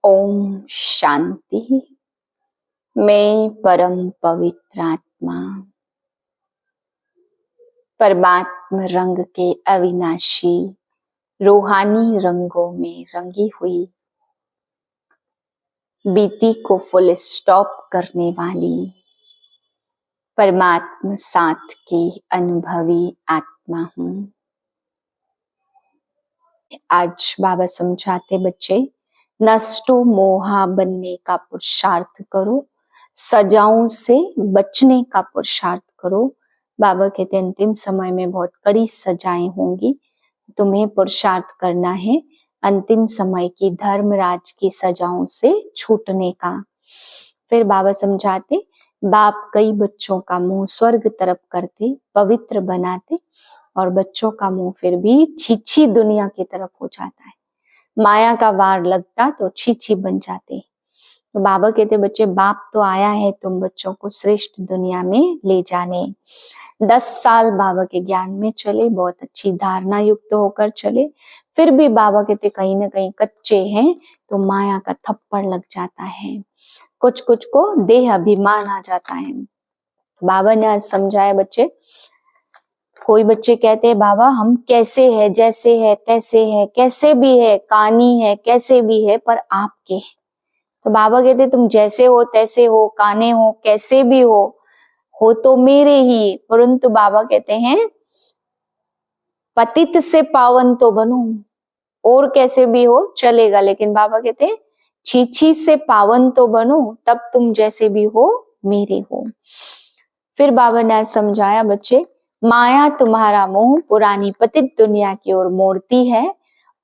ओम शांति। मैं परम पवित्र आत्मा परमात्म रंग के अविनाशी रूहानी रंगों में रंगी हुई बीती को फुल स्टॉप करने वाली परमात्म साथ की अनुभवी आत्मा हूँ। आज बाबा समझाते बच्चे, नष्टो मोहा बनने का पुरुषार्थ करो, सजाओं से बचने का पुरुषार्थ करो। बाबा कहते अंतिम समय में बहुत कड़ी सजाएं होंगी, तुम्हें पुरुषार्थ करना है अंतिम समय की धर्मराज की सजाओं से छूटने का। फिर बाबा समझाते, बाप कई बच्चों का मुंह स्वर्ग तरफ करते, पवित्र बनाते, और बच्चों का मुंह फिर भी छीछी दुनिया की तरफ हो जाता है। माया का वार लगता तो छीछी बन जाते। तो बाबा कहते, बच्चे बाप तो आया है तुम बच्चों को श्रेष्ठ दुनिया में ले जाने। 10 साल बाबा के ज्ञान में चले, बहुत अच्छी धारणा युक्त होकर चले, फिर भी बाबा कहते कहीं ना कहीं कच्चे हैं, तो माया का थप्पड़ लग जाता है, कुछ कुछ को देह अभिमान आ जाता है। बाबा ने आज समझाया बच्चे, कोई बच्चे कहते हैं बाबा हम कैसे है, जैसे है तैसे है, कैसे भी है, कानी है, कैसे भी है, पर आपके। तो बाबा कहते तुम जैसे हो तैसे हो, काने हो, कैसे भी हो तो मेरे ही। परंतु बाबा कहते हैं पतित से पावन तो बनो, और कैसे भी हो चलेगा, लेकिन बाबा कहते हैं छीछी से पावन तो बनो, तब तुम जैसे भी हो मेरे हो। फिर बाबा ने समझाया बच्चे, माया तुम्हारा मोह पुरानी पतित दुनिया की ओर मोड़ती है,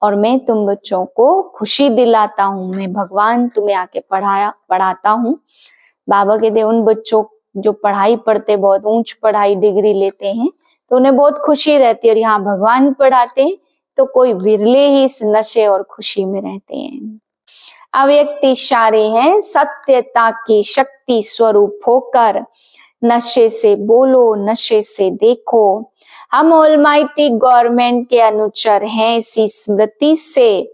और मैं तुम बच्चों को खुशी दिलाता हूँ, मैं भगवान तुम्हें आके पढ़ाता हूँ। बाबा कहते उन बच्चों जो पढ़ाई पढ़ते, बहुत ऊंच पढ़ाई डिग्री लेते हैं, तो उन्हें बहुत खुशी रहती है, और यहाँ भगवान पढ़ाते हैं तो कोई विरले ही इस नशे और खुशी में रहते हैं। अव्यक्त इशारे हैं, सत्यता की शक्ति स्वरूप होकर नशे से बोलो, नशे से देखो। हम ऑलमाइटी गवर्नमेंट के अनुचर हैं, इसी स्मृति से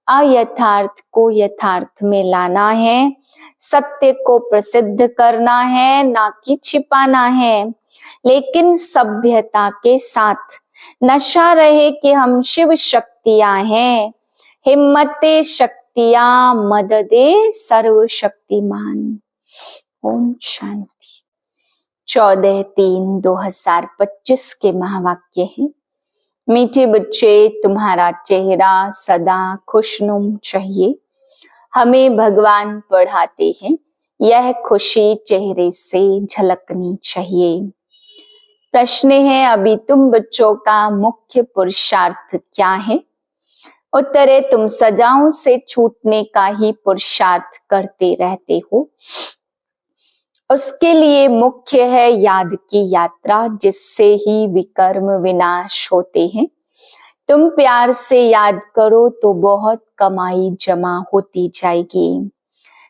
अयथार्थ को यथार्थ में लाना है, सत्य को प्रसिद्ध करना है, ना कि छिपाना है, लेकिन सभ्यता के साथ। नशा रहे कि हम शिव शक्तियां हैं, हिम्मते शक्तियां मददे सर्वशक्तिमान। ओम शांति। 14/3/2025 के महावाक्य हैं, मीठे बच्चे तुम्हारा चेहरा सदा खुशनुम चाहिए। हमें भगवान पढ़ाते हैं, यह खुशी चेहरे से झलकनी चाहिए। प्रश्न है, अभी तुम बच्चों का मुख्य पुरुषार्थ क्या है? उत्तर है, तुम सजाओं से छूटने का ही पुरुषार्थ करते रहते हो। उसके लिए मुख्य है याद की यात्रा, जिससे ही विकर्म विनाश होते हैं। तुम प्यार से याद करो तो बहुत कमाई जमा होती जाएगी।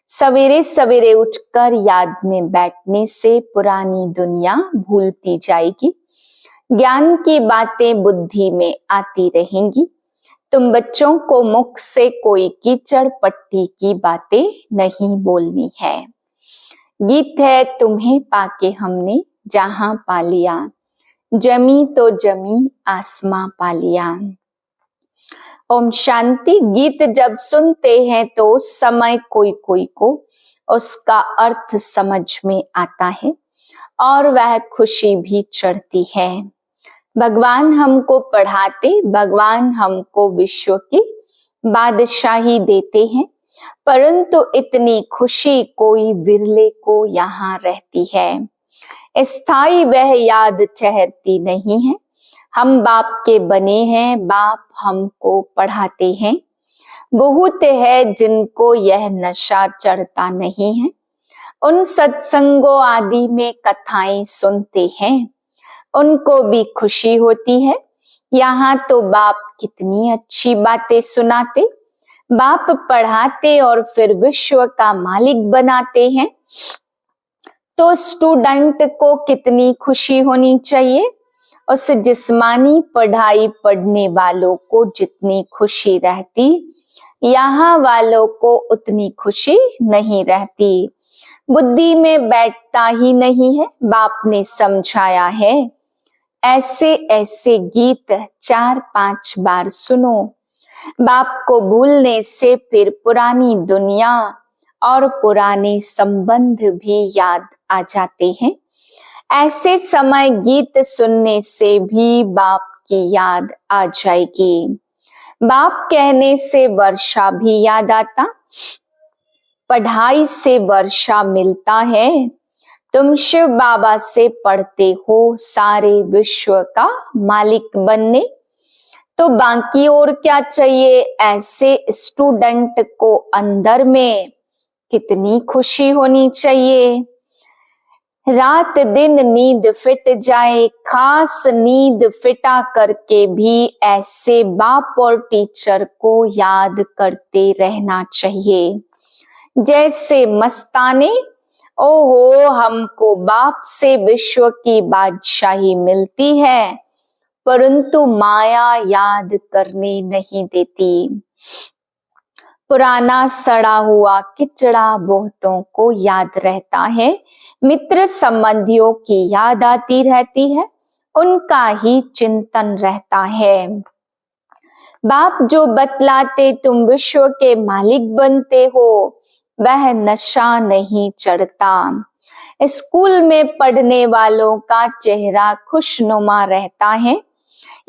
सवेरे सवेरे उठकर याद में बैठने से पुरानी दुनिया भूलती जाएगी, ज्ञान की बातें बुद्धि में आती रहेंगी। तुम बच्चों को मुख से कोई कीचड़ पट्टी की बातें नहीं बोलनी है। गीत है, तुम्हें पाके हमने जहां पा लिया, जमी तो जमी आसमां पा लिया। ओम शांति। गीत जब सुनते हैं तो उस समय कोई कोई को उसका अर्थ समझ में आता है, और वह खुशी भी चढ़ती है। भगवान हमको पढ़ाते, भगवान हमको विश्व की बादशाही देते हैं, परंतु इतनी खुशी कोई विरले को यहाँ रहती है। स्थायी वह याद ठहरती नहीं है। हम बाप के बने हैं, बाप हमको पढ़ाते हैं। बहुत है जिनको यह नशा चढ़ता नहीं है, उन सत्संगों आदि में कथाएं सुनते हैं, उनको भी खुशी होती है। यहाँ तो बाप कितनी अच्छी बातें सुनाते, बाप पढ़ाते और फिर विश्व का मालिक बनाते हैं, तो स्टूडेंट को कितनी खुशी होनी चाहिए। उस जिस्मानी पढ़ाई पढ़ने वालों को जितनी खुशी रहती, यहाँ वालों को उतनी खुशी नहीं रहती, बुद्धि में बैठता ही नहीं है। बाप ने समझाया है, ऐसे ऐसे गीत 4-5 बार सुनो। बाप को भूलने से फिर पुरानी दुनिया और पुराने संबंध भी याद आ जाते हैं। ऐसे समय गीत सुनने से भी बाप की याद आ जाएगी। बाप कहने से वर्षा भी याद आता, पढ़ाई से वर्षा मिलता है। तुम शिव बाबा से पढ़ते हो सारे विश्व का मालिक बनने, तो बाकी और क्या चाहिए। ऐसे स्टूडेंट को अंदर में कितनी खुशी होनी चाहिए। रात दिन नींद फिट जाए, खास नींद फिटा करके भी ऐसे बाप और टीचर को याद करते रहना चाहिए। जैसे मस्ताने, ओहो हमको बाप से विश्व की बादशाही मिलती है, परंतु माया याद करने नहीं देती। पुराना सड़ा हुआ किचड़ा बहुतों को याद रहता है। मित्र संबंधियों की याद आती रहती है, उनका ही चिंतन रहता है। बाप जो बतलाते तुम विश्व के मालिक बनते हो, वह नशा नहीं चढ़ता। स्कूल में पढ़ने वालों का चेहरा खुशनुमा रहता है।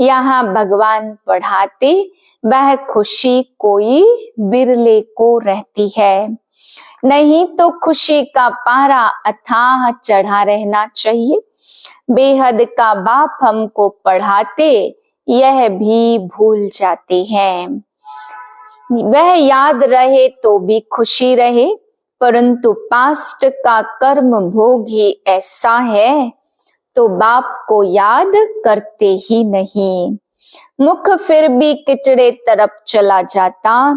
यहाँ भगवान पढ़ाते, वह खुशी कोई बिरले को रहती है। नहीं तो खुशी का पारा अथाह चढ़ा रहना चाहिए। बेहद का बाप हमको पढ़ाते, यह भी भूल जाते हैं। वह याद रहे तो भी खुशी रहे, परंतु पास्ट का कर्म भोग ही ऐसा है, तो बाप को याद करते ही नहीं। मुख फिर भी किचड़े तरफ चला जाता।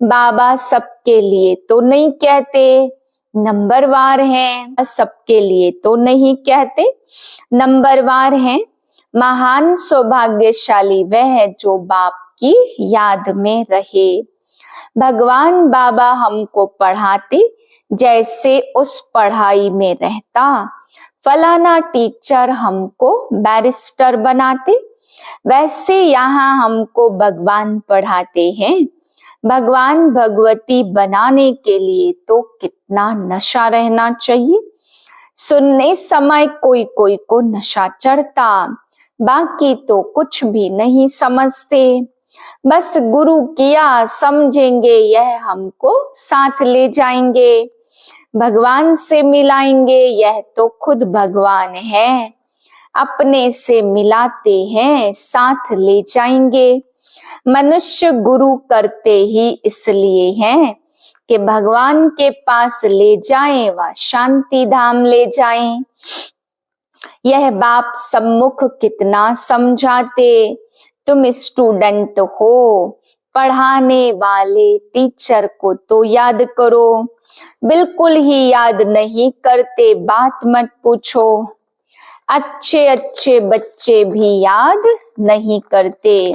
बाबा सबके लिए तो नहीं कहते, नंबरवार हैं। सबके लिए तो नहीं कहते, नंबरवार हैं। महान सौभाग्यशाली वह है जो बाप की याद में रहे। भगवान बाबा हमको पढ़ाते, जैसे उस पढ़ाई में रहता। फलाना टीचर हमको बैरिस्टर बनाते, वैसे यहाँ हमको भगवान पढ़ाते हैं। भगवान भगवती बनाने के लिए तो कितना नशा रहना चाहिए। सुनने समय कोई कोई को नशा चढ़ता, बाकी तो कुछ भी नहीं समझते। बस गुरु किया समझेंगे, यह हमको साथ ले जाएंगे, भगवान से मिलाएंगे, यह तो खुद भगवान है, अपने से मिलाते हैं, साथ ले जाएंगे। मनुष्य गुरु करते ही इसलिए हैं कि भगवान के पास ले जाएं व शांति धाम ले जाएं। यह बाप सम्मुख कितना समझाते। तुम स्टूडेंट हो, पढ़ाने वाले टीचर को तो याद करो। बिल्कुल ही याद नहीं करते, बात मत पूछो। अच्छे अच्छे बच्चे भी याद नहीं करते।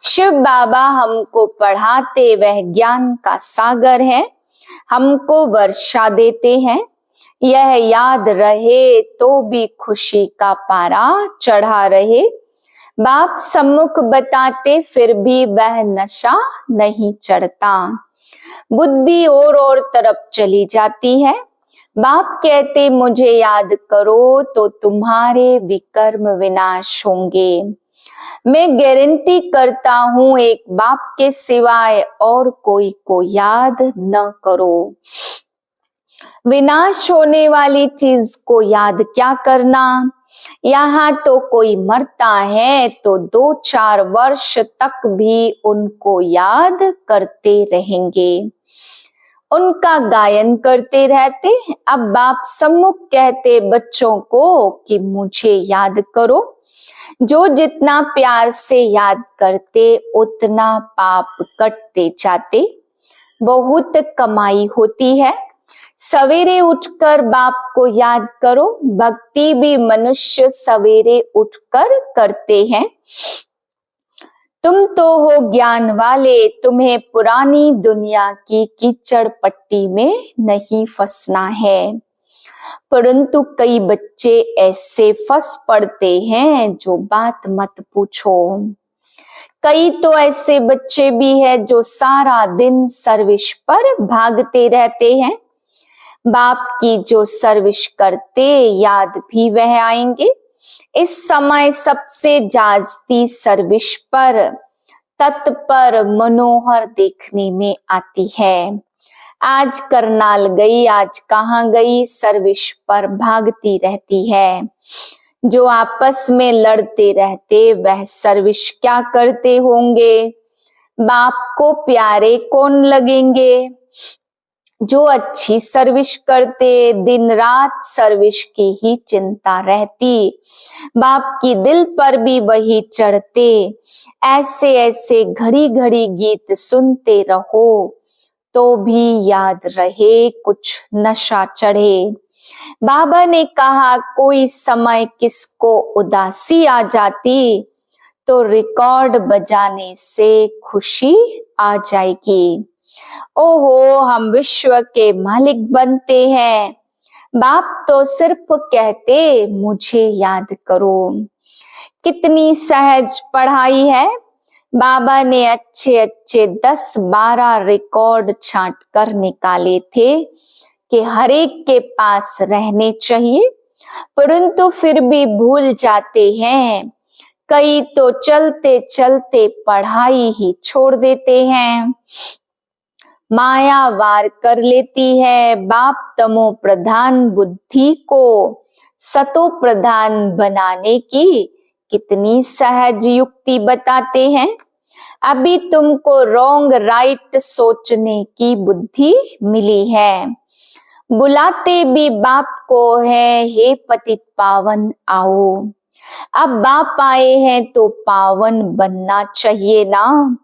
शिव बाबा हमको पढ़ाते, वह ज्ञान का सागर है, हमको वर्षा देते हैं। यह याद रहे तो भी खुशी का पारा चढ़ा रहे। बाप सम्मुख बताते, फिर भी वह नशा नहीं चढ़ता। बुद्धि और तरफ चली जाती है। बाप कहते, मुझे याद करो तो तुम्हारे विकर्म विनाश होंगे। मैं गारंटी करता हूं, एक बाप के सिवाय और कोई को याद न करो। विनाश होने वाली चीज को याद क्या करना। यहाँ तो कोई मरता है तो 2-4 वर्ष तक भी उनको याद करते रहेंगे, उनका गायन करते रहते। अब बाप सम्मुख कहते बच्चों को कि मुझे याद करो। जो जितना प्यार से याद करते, उतना पाप कटते जाते। बहुत कमाई होती है। सवेरे उठकर बाप को याद करो। भक्ति भी मनुष्य सवेरे उठकर करते हैं। तुम तो हो ज्ञान वाले, तुम्हें पुरानी दुनिया की कीचड़ पट्टी में नहीं फंसना है। परंतु कई बच्चे ऐसे फंस पड़ते हैं जो बात मत पूछो। कई तो ऐसे बच्चे भी हैं जो सारा दिन सर्विस पर भागते रहते हैं। बाप की जो सर्विस करते याद भी वह आएंगे। इस समय सबसे जास्ती सर्विस पर तत्पर मनोहर देखने में आती है। आज करनाल गई, आज कहाँ गई, सर्विस पर भागती रहती है। जो आपस में लड़ते रहते वह सर्विस क्या करते होंगे? बाप को प्यारे कौन लगेंगे? जो अच्छी सर्विस करते, दिन रात सर्विस की ही चिंता रहती, बाप की दिल पर भी वही चढ़ते। ऐसे ऐसे घड़ी घड़ी गीत सुनते रहो तो भी याद रहे, कुछ नशा चढ़े। बाबा ने कहा कोई समय किसको उदासी आ जाती तो रिकॉर्ड बजाने से खुशी आ जाएगी। ओहो, हम विश्व के मालिक बनते हैं। बाप तो सिर्फ कहते मुझे याद करो। कितनी सहज पढ़ाई है। बाबा ने अच्छे अच्छे 10-12 रिकॉर्ड छांट कर निकाले थे कि हर एक के पास रहने चाहिए, परंतु फिर भी भूल जाते हैं। कई तो चलते चलते पढ़ाई ही छोड़ देते हैं। माया वार कर लेती है। बाप तमो प्रधान बुद्धि को सतो प्रधान बनाने की कितनी सहज युक्ति बताते हैं। अभी तुमको रॉन्ग राइट सोचने की बुद्धि मिली है। बुलाते भी बाप को है, हे पतित पावन आओ। अब बाप आए हैं तो पावन बनना चाहिए ना।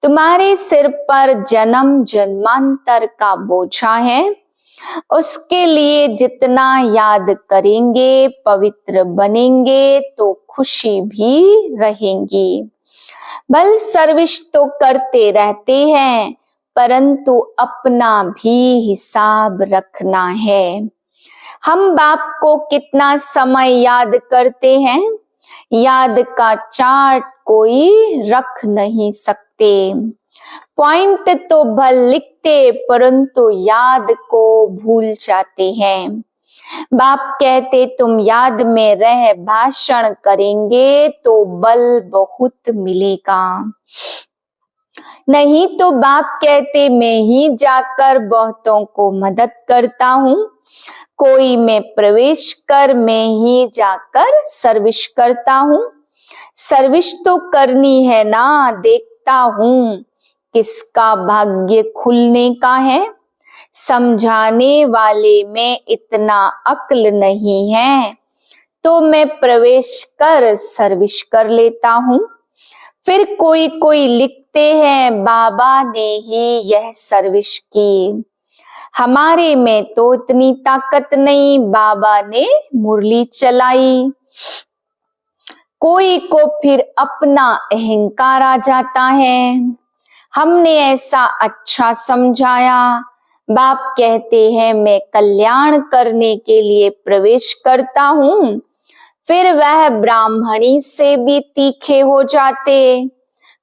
तुम्हारे सिर पर जन्म जन्मांतर का बोझा है, उसके लिए जितना याद करेंगे पवित्र बनेंगे तो खुशी भी रहेंगी। बल सर्विस तो करते रहते हैं, परंतु अपना भी हिसाब रखना है। हम बाप को कितना समय याद करते हैं, याद का चार्ट कोई रख नहीं सकते। पॉइंट तो भल लिखते, परंतु याद को भूल जाते हैं। बाप कहते तुम याद में रह भाषण करेंगे तो बल बहुत मिलेगा। नहीं तो बाप कहते मैं ही जाकर बहुतों को मदद करता हूँ। कोई में प्रवेश कर मैं ही जाकर सर्विस करता हूँ। सर्विस तो करनी है ना, देखता हूँ किसका भाग्य खुलने का है। समझाने वाले में इतना अक्ल नहीं है तो मैं प्रवेश कर सर्विस कर लेता हूँ। फिर कोई कोई लिखते हैं बाबा ने ही यह सर्विस की। हमारे में तो इतनी ताकत नहीं, बाबा ने मुरली चलाई। कोई को फिर अपना अहंकार आ जाता है। हमने ऐसा अच्छा समझाया। बाप कहते हैं मैं कल्याण करने के लिए प्रवेश करता हूँ। फिर वह ब्राह्मणी से भी तीखे हो जाते।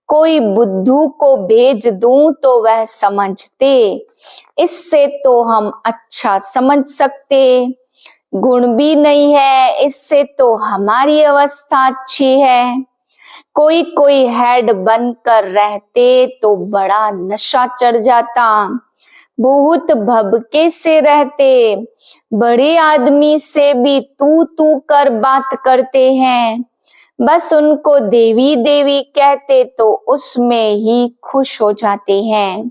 कोई बुद्धू को भेज दूं तो वह समझते, इससे तो हम अच्छा समझ सकते। गुण भी नहीं है, इससे तो हमारी अवस्था अच्छी है। कोई कोई हेड बनकर रहते तो बड़ा नशा चढ़ जाता। बहुत भबके से रहते, बड़े आदमी से भी तू तू कर बात करते हैं। बस उनको देवी देवी कहते तो उसमें ही खुश हो जाते हैं।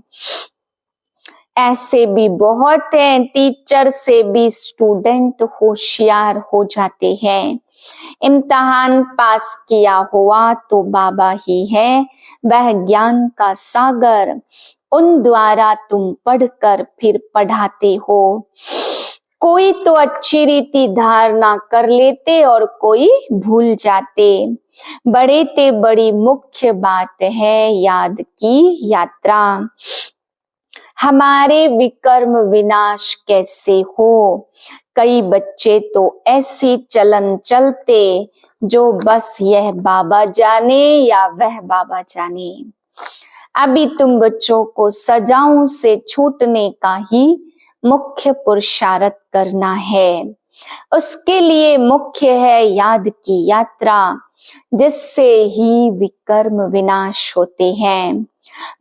ऐसे भी बहुत हैं। टीचर से भी स्टूडेंट होशियार हो जाते हैं। इम्तिहान पास किया हुआ तो बाबा ही है, वह ज्ञान का सागर। उन द्वारा तुम पढ़कर फिर पढ़ाते हो। कोई तो अच्छी रीति धारणा कर लेते और कोई भूल जाते। बड़े ते बड़ी मुख्य बात है याद की यात्रा। हमारे विकर्म विनाश कैसे हो। कई बच्चे तो ऐसी चलन चलते जो बस यह बाबा जाने या वह बाबा जाने। अभी तुम बच्चों को सजाओं से छूटने का ही मुख्य पुरुषार्थ करना है। उसके लिए मुख्य है याद की यात्रा, जिससे ही विकर्म विनाश होते हैं।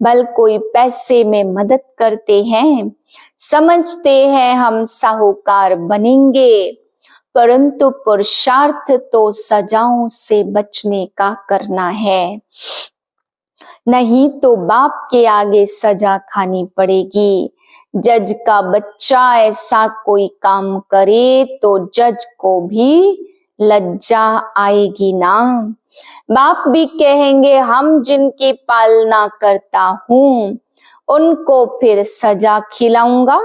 भल कोई पैसे में मदद करते हैं, समझते हैं हम साहूकार बनेंगे, परंतु पुरुषार्थ तो सजाओं से बचने का करना है। नहीं तो बाप के आगे सजा खानी पड़ेगी। जज का बच्चा ऐसा कोई काम करे तो जज को भी लज्जा आएगी ना। बाप भी कहेंगे हम जिनकी पालना करता हूँ उनको फिर सजा खिलाऊंगा।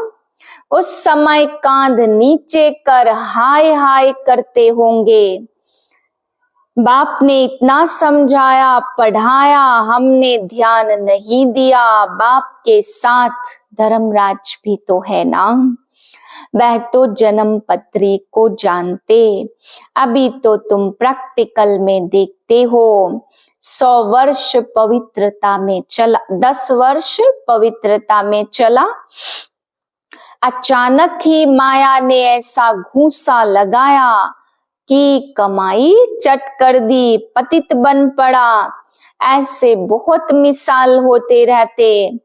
उस समय कांध नीचे कर हाय हाय करते होंगे। बाप ने इतना समझाया पढ़ाया, हमने ध्यान नहीं दिया। बाप के साथ धर्मराज भी तो है ना, वह तो जन्म पत्री को जानते। अभी तो तुम प्रैक्टिकल में देखते हो। 100 वर्ष पवित्रता में चला, 10 वर्ष पवित्रता में चला, अचानक ही माया ने ऐसा घूंसा लगाया कि कमाई चट कर दी, पतित बन पड़ा। ऐसे बहुत मिसाल होते रहते।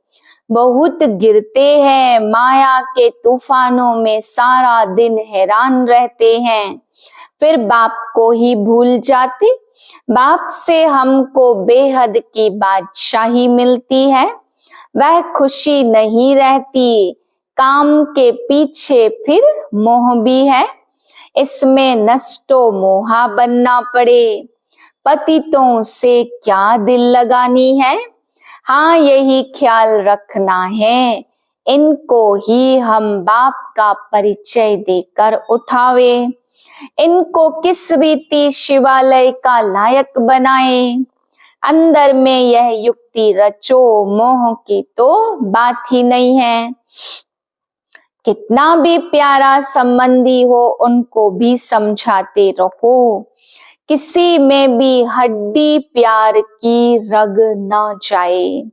बहुत गिरते हैं माया के तूफानों में, सारा दिन हैरान रहते हैं, फिर बाप को ही भूल जाते। बाप से हमको बेहद की बादशाही मिलती है, वह खुशी नहीं रहती। काम के पीछे फिर मोह भी है, इसमें नष्टो मोहा बनना पड़े। पतितों से क्या दिल लगानी है, हाँ यही ख्याल रखना है। इनको ही हम बाप का परिचय देकर उठावे, इनको किस रीति शिवालय का लायक बनाए। अंदर में यह युक्ति रचो, मोह की तो बात ही नहीं है। कितना भी प्यारा संबंधी हो उनको भी समझाते रहो, किसी में भी हड्डी प्यार की रग न जाए,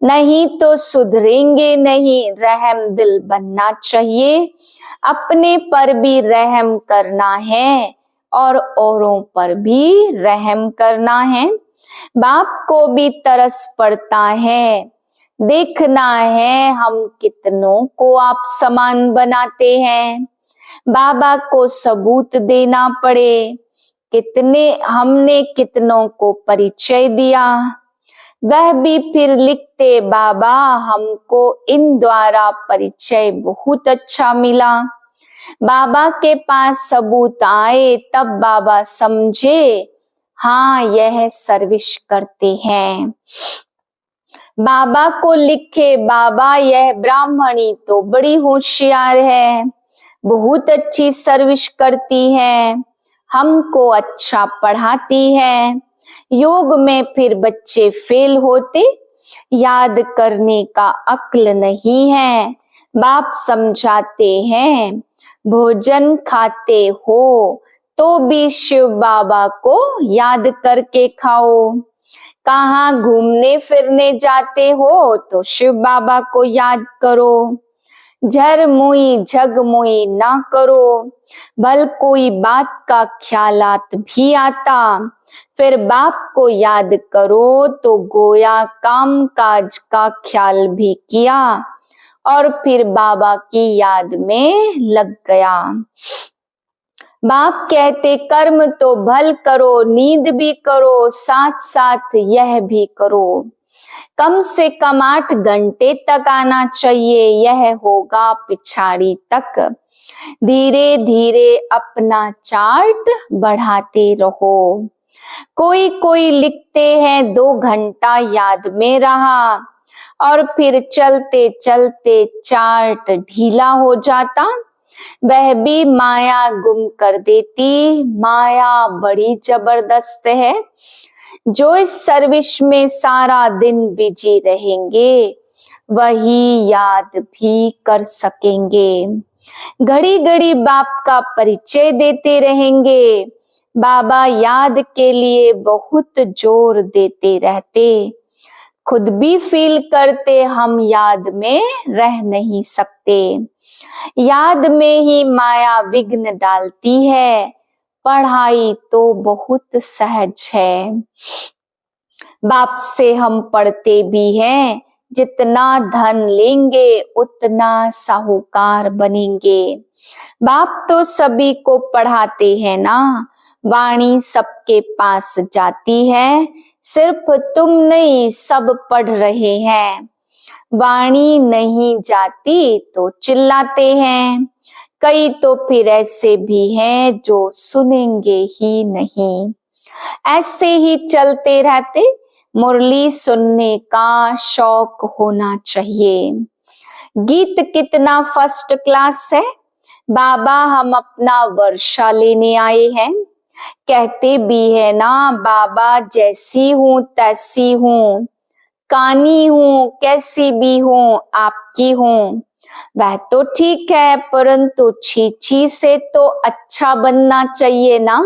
नहीं तो सुधरेंगे नहीं। रहम दिल बनना चाहिए, अपने पर भी रहम करना है और औरों पर भी रहम करना है। बाप को भी तरस पड़ता है, देखना है हम कितनों को आप समान बनाते हैं। बाबा को सबूत देना पड़े, हमने कितनों को परिचय दिया। वह भी फिर लिखते बाबा हमको इन द्वारा परिचय बहुत अच्छा मिला। बाबा के पास सबूत आए तब बाबा समझे हाँ यह सर्विस करते हैं। बाबा को लिखे बाबा यह ब्राह्मणी तो बड़ी होशियार है, बहुत अच्छी सर्विस करती है, हमको अच्छा पढ़ाती है। योग में फिर बच्चे फेल होते, याद करने का अक्ल नहीं है। बाप समझाते हैं भोजन खाते हो तो भी शिव बाबा को याद करके खाओ। कहाँ घूमने फिरने जाते हो तो शिव बाबा को याद करो। झर मुई झग मुई ना करो, भल कोई बात का ख्यालात भी आता, फिर बाप को याद करो तो गोया काम काज का ख्याल भी किया और फिर बाबा की याद में लग गया। बाप कहते कर्म तो भल करो, नींद भी करो, साथ साथ यह भी करो। कम से कम 8 घंटे तक आना चाहिए, यह होगा पिछाड़ी तक। धीरे धीरे अपना चार्ट बढ़ाते रहो। कोई कोई लिखते हैं 2 घंटा याद में रहा और फिर चलते चलते चार्ट ढीला हो जाता। वह भी माया गुम कर देती। माया बड़ी जबरदस्त है। जो इस सर्विस में सारा दिन बिजी रहेंगे वही याद भी कर सकेंगे। घड़ी घड़ी बाप का परिचय देते रहेंगे। बाबा याद के लिए बहुत जोर देते रहते। खुद भी फील करते हम याद में रह नहीं सकते। याद में ही माया विघ्न डालती है। पढ़ाई तो बहुत सहज है। बाप से हम पढ़ते भी हैं। जितना धन लेंगे उतना साहूकार बनेंगे। बाप तो सभी को पढ़ाते हैं ना। वाणी सबके पास जाती है। सिर्फ तुम नहीं सब पढ़ रहे हैं। वाणी नहीं जाती तो चिल्लाते हैं। कई तो फिर ऐसे भी हैं जो सुनेंगे ही नहीं। ऐसे ही चलते रहते। मुरली सुनने का शौक होना चाहिए। गीत कितना फर्स्ट क्लास है। बाबा हम अपना वर्षा लेने आए हैं। कहते भी है ना, बाबा जैसी हूं तैसी हूं, कानी हूं कैसी भी हूं आपकी हूं। वह तो ठीक है, परंतु छी से तो अच्छा बनना चाहिए ना।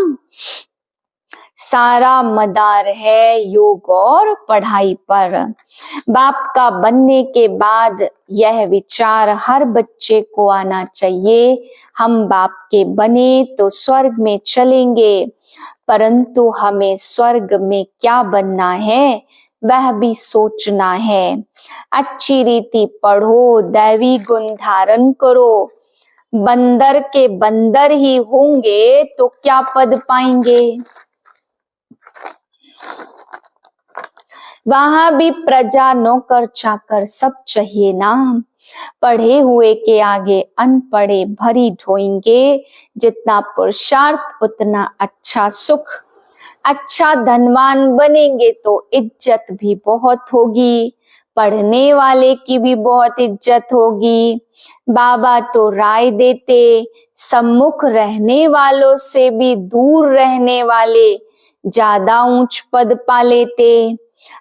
सारा मदार है योग और पढ़ाई पर। बाप का बनने के बाद यह विचार हर बच्चे को आना चाहिए, हम बाप के बने तो स्वर्ग में चलेंगे। परंतु हमें स्वर्ग में क्या बनना है वह भी सोचना है। अच्छी रीति पढ़ो, दैवी गुण धारण करो। बंदर के बंदर ही होंगे तो क्या पद पाएंगे। वहां भी प्रजा नौकर चाकर सब चाहिए ना। पढ़े हुए के आगे अनपढ़े भरी ढोएंगे। जितना पुरुषार्थ उतना अच्छा सुख। अच्छा धनवान बनेंगे तो इज्जत भी बहुत होगी। पढ़ने वाले की भी बहुत इज्जत होगी। बाबा तो राय देते, सम्मुख रहने वालों से भी दूर रहने वाले ज्यादा ऊंच पद पा लेते।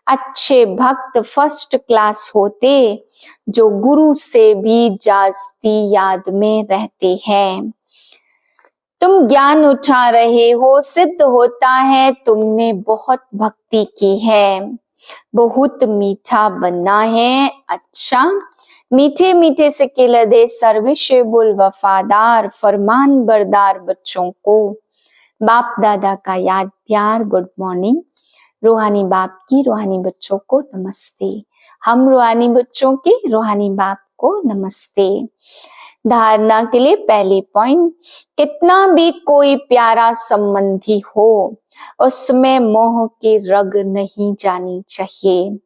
अच्छे भक्त फर्स्ट क्लास होते, जो गुरु से भी जास्ती याद में रहते हैं। तुम ज्ञान उठा रहे हो, सिद्ध होता है तुमने बहुत भक्ति की है। बहुत मीठा बनना है। अच्छा, मीठे मीठे से केला दे सर्विसेबल वफादार फरमान बरदार बच्चों को बाप दादा का याद प्यार गुड मॉर्निंग। रूहानी बाप की रूहानी बच्चों को नमस्ते। हम रूहानी बच्चों की रूहानी बाप को नमस्ते। धारणा के लिए पहली पॉइंट, कितना भी कोई प्यारा संबंधी हो उसमें मोह की रग नहीं जानी चाहिए।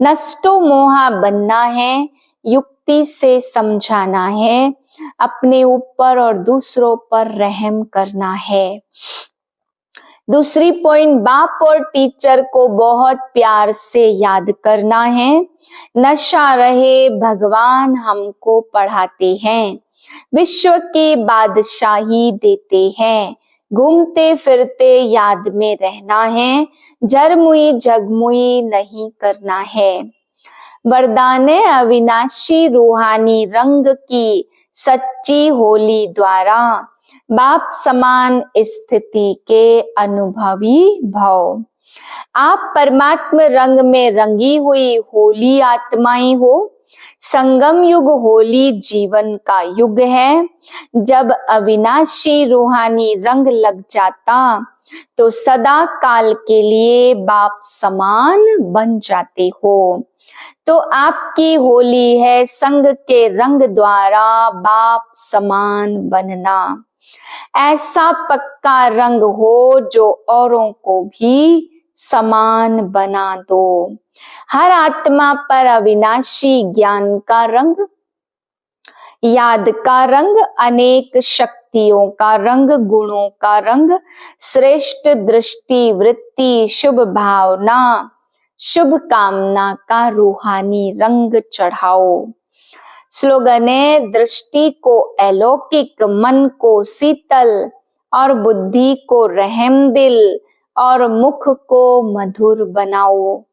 नष्टो मोहा बनना है, युक्ति से समझाना है, अपने ऊपर और दूसरों पर रहम करना है। दूसरी पॉइंट, बाप और टीचर को बहुत प्यार से याद करना है। नशा रहे भगवान हमको पढ़ाते हैं, विश्व की बादशाही देते हैं। घूमते फिरते याद में रहना है, जरमुई जगमुई नहीं करना है। वरदान अविनाशी रूहानी रंग की सच्ची होली द्वारा बाप समान स्थिति के अनुभवी भव। आप परमात्म रंग में रंगी हुई होली आत्माएं हो। संगम युग होली जीवन का युग है। जब अविनाशी रूहानी रंग लग जाता तो सदा काल के लिए बाप समान बन जाते हो। तो आपकी होली है संग के रंग द्वारा बाप समान बनना। ऐसा पक्का रंग हो जो औरों को भी समान बना दो। हर आत्मा पर अविनाशी ज्ञान का रंग, याद का रंग, अनेक शक्तियों का रंग, गुणों का रंग, श्रेष्ठ दृष्टि वृत्ति, शुभ भावना, शुभ कामना का रूहानी रंग चढ़ाओ। स्लोगन है, दृष्टि को अलौकिक, मन को शीतल और बुद्धि को रहम दिल और मुख को मधुर बनाओ।